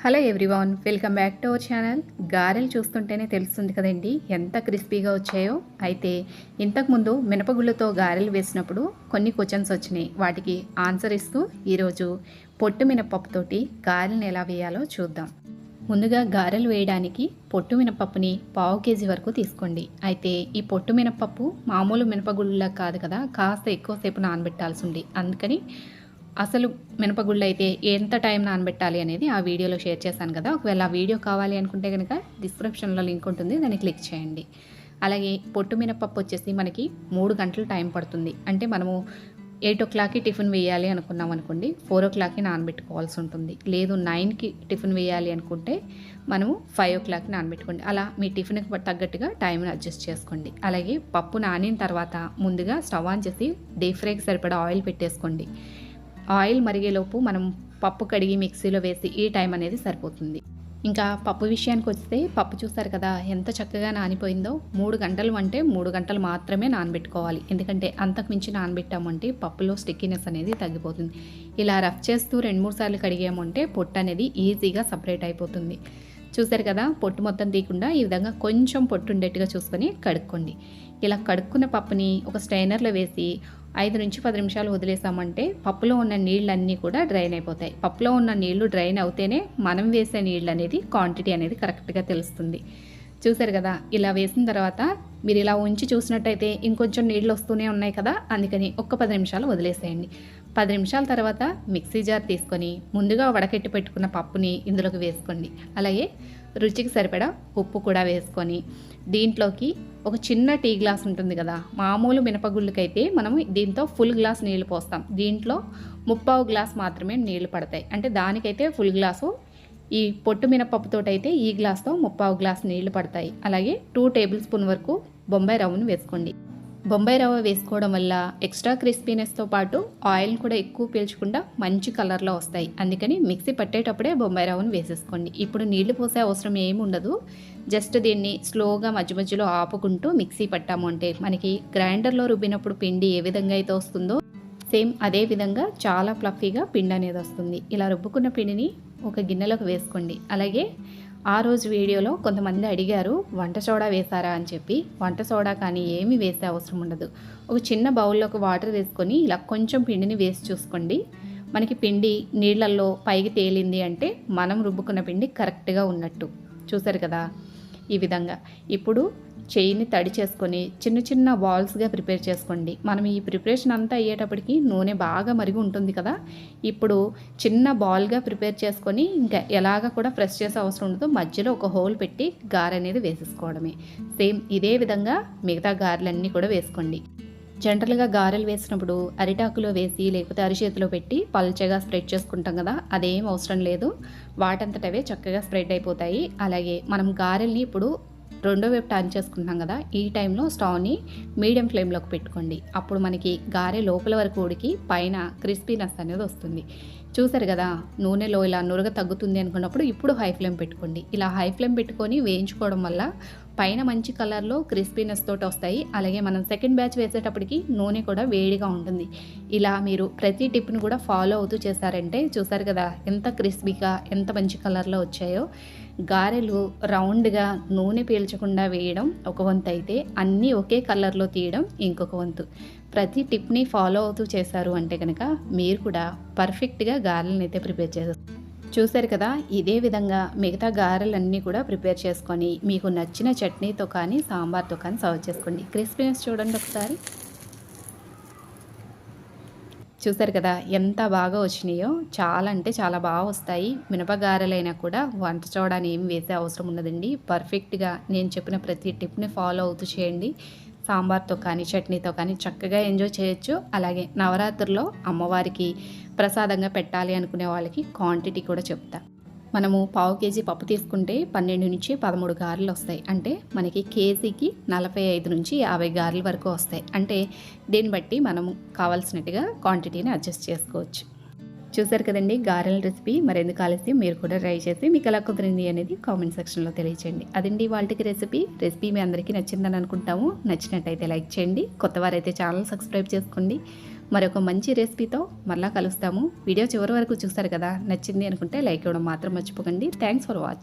Hello everyone, welcome back to our channel. గారెలు చూస్తుంటేనే తెలుస్తుంది కదండి ఎంత క్రిస్పీగా వచ్చాయో. అయితే ఇంతకుముందు మినపగుళ్ళతో గారెలు వేసినప్పుడు కొన్ని క్వశ్చన్స్ వచ్చినాయి. వాటికి ఆన్సర్ ఇస్తూ ఈరోజు పొట్టు మినపప్పుతోటి గారెలను ఎలా వేయాలో చూద్దాం. ముందుగా గారెలు వేయడానికి పొట్టు మినపప్పుని 1/2 కేజీ వరకు తీసుకోండి. అయితే ఈ పొట్టు మినపప్పు మామూలు మినపగుళ్ళ కాదు కదా, కాస్త ఎక్కువసేపు నానబెట్టాల్సి ఉంది. అందుకని అసలు మినపగుళ్ళు అయితే ఎంత టైం నానబెట్టాలి అనేది ఆ వీడియోలో షేర్ చేశాను కదా. ఒకవేళ ఆ వీడియో కావాలి అనుకుంటే కనుక డిస్క్రిప్షన్లో లింక్ ఉంటుంది, దాన్ని క్లిక్ చేయండి. అలాగే పొట్టు మినపప్పు వచ్చేసి మనకి 3 గంటలు టైం పడుతుంది. అంటే మనము 8 టిఫిన్ వేయాలి అనుకున్నాం అనుకోండి, 4 నానబెట్టుకోవాల్సి ఉంటుంది. లేదు 9కి టిఫిన్ వేయాలి అనుకుంటే మనము 5 నానబెట్టుకోండి. అలా మీ టిఫిన్కి తగ్గట్టుగా టైంని అడ్జస్ట్ చేసుకోండి. అలాగే పప్పు నానిన తర్వాత ముందుగా స్టవ్ ఆన్ చేసి డీప్ ఫ్రైకి సరిపడా ఆయిల్ పెట్టేసుకోండి. ఆయిల్ మరిగేలోపు మనం పప్పు కడిగి మిక్సీలో వేసి ఈ టైం అనేది సరిపోతుంది. ఇంకా పప్పు విషయానికి వస్తే పప్పు చూస్తారు కదా ఎంత చక్కగా నానిపోయిందో. 3 గంటలు అంటే 3 గంటలు మాత్రమే నానబెట్టుకోవాలి. ఎందుకంటే అంతకు మించి నానబెట్టామంటే పప్పులో స్టిక్కీనెస్ అనేది తగ్గిపోతుంది. ఇలా రఫ్ చేస్తూ 2-3 సార్లు కడిగామంటే పొట్టు అనేది ఈజీగా సపరేట్ అయిపోతుంది. చూసారు కదా, పొట్టు మొత్తం తీయకుండా ఈ విధంగా కొంచెం పొట్టు ఉండేట్టుగా చూసుకొని కడుక్కోండి. ఇలా కడుక్కున్న పప్పుని ఒక స్ట్రైనర్లో వేసి 5 నుంచి 10 నిమిషాలు వదిలేసామంటే పప్పులో ఉన్న నీళ్ళన్నీ కూడా డ్రైన్ అయిపోతాయి. పప్పులో ఉన్న నీళ్లు డ్రైన్ అవుతేనే మనం వేసే నీళ్ళు అనేది క్వాంటిటీ అనేది కరెక్ట్గా తెలుస్తుంది. చూసారు కదా, ఇలా వేసిన తర్వాత మీరు ఇలా ఉంచి చూసినట్టయితే ఇంకొంచెం నీళ్ళు వస్తూనే ఉన్నాయి కదా, అందుకని ఒక్క 10 నిమిషాలు వదిలేసేయండి. 10 నిమిషాల తర్వాత మిక్సీ జార్ తీసుకొని ముందుగా వడకెట్టి పెట్టుకున్న పప్పుని ఇందులోకి వేసుకోండి. అలాగే రుచికి సరిపడా ఉప్పు కూడా వేసుకొని దీంట్లోకి ఒక చిన్న టీ గ్లాస్ ఉంటుంది కదా, మామూలు మినపగుళ్ళకైతే మనం దీంతో ఫుల్ గ్లాస్ నీళ్లు పోస్తాం. దీంట్లో 3/4 గ్లాస్ మాత్రమే నీళ్లు పడతాయి. అంటే దానికైతే ఫుల్ గ్లాసు, ఈ పొట్టు మినపప్పుతోటైతే ఈ గ్లాస్తో 3/4 గ్లాస్ నీళ్లు పడతాయి. అలాగే 2 టేబుల్ స్పూన్ వరకు బొంబాయి రవ్వను వేసుకోండి. బొంబాయి రవ్వ వేసుకోవడం వల్ల ఎక్స్ట్రా క్రిస్పీనెస్తో పాటు ఆయిల్ కూడా ఎక్కువ పీల్చకుండా మంచి కలర్లో వస్తాయి. అందుకని మిక్సీ పట్టేటప్పుడే బొంబాయి రవ్వను వేసేసుకోండి. ఇప్పుడు నీళ్లు పోసే అవసరం ఏమి ఉండదు. జస్ట్ దీన్ని స్లోగా మధ్య మధ్యలో ఆపుకుంటూ మిక్సీ పట్టాము అంటే మనకి గ్రైండర్లో రుబ్బినప్పుడు పిండి ఏ విధంగా అయితే వస్తుందో సేమ్ అదే విధంగా చాలా ఫ్లఫీగా పిండి అనేది వస్తుంది. ఇలా రుబ్బుకున్న పిండిని ఒక గిన్నెలోకి వేసుకోండి. అలాగే ఆ రోజు వీడియోలో కొంతమంది అడిగారు వంట సోడా వేసారా అని చెప్పి. వంట సోడా కానీ ఏమీ వేసే అవసరం ఉండదు. ఒక చిన్న బౌల్లోకి వాటర్ వేసుకొని ఇలా కొంచెం పిండిని వేసి చూసుకోండి. మనకి పిండి నీళ్ళల్లో పైకి తేలింది అంటే మనం రుబ్బుకున్న పిండి కరెక్ట్గా ఉన్నట్టు. చూసారు కదా, ఈ విధంగా ఇప్పుడు చెయ్యిని తడి చేసుకొని చిన్న చిన్న బాల్స్గా ప్రిపేర్ చేసుకోండి. మనం ఈ ప్రిపరేషన్ అంతా అయ్యేటప్పటికి నూనె బాగా మరిగి ఉంటుంది కదా. ఇప్పుడు చిన్న బాల్గా ప్రిపేర్ చేసుకొని ఇంకా ఎలాగ కూడా ప్రెస్ చేసే అవసరం ఉండదు. మధ్యలో ఒక హోల్ పెట్టి గారె అనేది వేసేసుకోవడమే. సేమ్ ఇదే విధంగా మిగతా గారెలన్నీ కూడా వేసుకోండి. జనరల్గా గారెలు వేసినప్పుడు అరిటాకులో వేసి లేకపోతే అరిచేతిలో పెట్టి పల్చగా స్ప్రెడ్ చేసుకుంటాం కదా, అదేం అవసరం లేదు. వాటంతటవే చక్కగా స్ప్రెడ్ అయిపోతాయి. అలాగే మనం గారెల్ని ఇప్పుడు రెండో వైపు టర్న్ చేసుకుంటున్నాం కదా, ఈ టైంలో స్టవ్ని మీడియం ఫ్లేమ్లోకి పెట్టుకోండి. అప్పుడు మనకి గారె లోపల వరకు ఉడికి పైన క్రిస్పీనెస్ అనేది వస్తుంది. చూసారు కదా, నూనెలో ఇలా నురగ తగ్గుతుంది అనుకున్నప్పుడు ఇప్పుడు హై ఫ్లేమ్ పెట్టుకోండి. ఇలా హై ఫ్లేమ్ పెట్టుకొని వేయించుకోవడం వల్ల పైన మంచి కలర్లో క్రిస్పీనెస్ తోటి వస్తాయి. అలాగే మనం సెకండ్ బ్యాచ్ వేసేటప్పటికి నూనె కూడా వేడిగా ఉంటుంది. ఇలా మీరు ప్రతి టిప్ను కూడా ఫాలో అవుతూ చేశారంటే చూసారు కదా ఎంత క్రిస్పీగా ఎంత మంచి కలర్లో వచ్చాయో. గారెలు రౌండ్గా నూనె పీల్చకుండా వేయడం ఒక వంతు అయితే అన్నీ ఒకే కలర్లో తీయడం ఇంకొక వంతు. ప్రతి టిప్ని ఫాలో అవుతూ చేశారు అంటే కనుక మీరు కూడా పర్ఫెక్ట్గా గారెలను అయితే ప్రిపేర్ చేస్తారు. చూసారు కదా, ఇదే విధంగా మిగతా గారెలన్నీ కూడా ప్రిపేర్ చేసుకొని మీకు నచ్చిన చట్నీతో కానీ సాంబార్తో కానీ సర్వ్ చేసుకోండి. క్రిస్పీనెస్ చూడండి ఒకసారి. చూసారు కదా ఎంత బాగా వచ్చినాయో. చాలా అంటే చాలా బాగా వస్తాయి. మినపగారెలైనా కూడా వంట సోడాని ఏమి వేసే అవసరం ఉండదండి. పర్ఫెక్ట్గా నేను చెప్పిన ప్రతి టిప్ని ఫాలో అవుతూ చేయండి. సాంబార్తో కానీ చట్నీతో కానీ చక్కగా ఎంజాయ్ చేయొచ్చు. అలాగే నవరాత్రుల్లో అమ్మవారికి ప్రసాదంగా పెట్టాలి అనుకునే వాళ్ళకి క్వాంటిటీ కూడా చెప్తా. మనము 1/2 కేజీ పప్పు తీసుకుంటే 12 నుంచి 13 గారెలు వస్తాయి. అంటే మనకి కేజీకి 45 నుంచి 50 గారెల వరకు వస్తాయి. అంటే దీన్ని బట్టి మనము కావాల్సినట్టుగా క్వాంటిటీని అడ్జస్ట్ చేసుకోవచ్చు. చూసారు కదండి గారెల రెసిపీ. మరెందుకు ఆలస్యం, మీరు కూడా ట్రై చేసి మీకు ఎలా కుదిరింది అనేది కామెంట్ సెక్షన్లో తెలియచేయండి. అదండి వాళ్ళకి రెసిపీ మీ అందరికీ నచ్చిందని అనుకుంటాము. నచ్చినట్టయితే లైక్ చేయండి. కొత్త వారైతే ఛానల్ సబ్స్క్రైబ్ చేసుకోండి. మరొక మంచి రెసిపీతో మళ్ళా కలుస్తాము. వీడియో చివరి వరకు చూస్తారు కదా, నచ్చింది అనుకుంటే లైక్ ఇవ్వడం మాత్రం మర్చిపోకండి. Thanks for watching.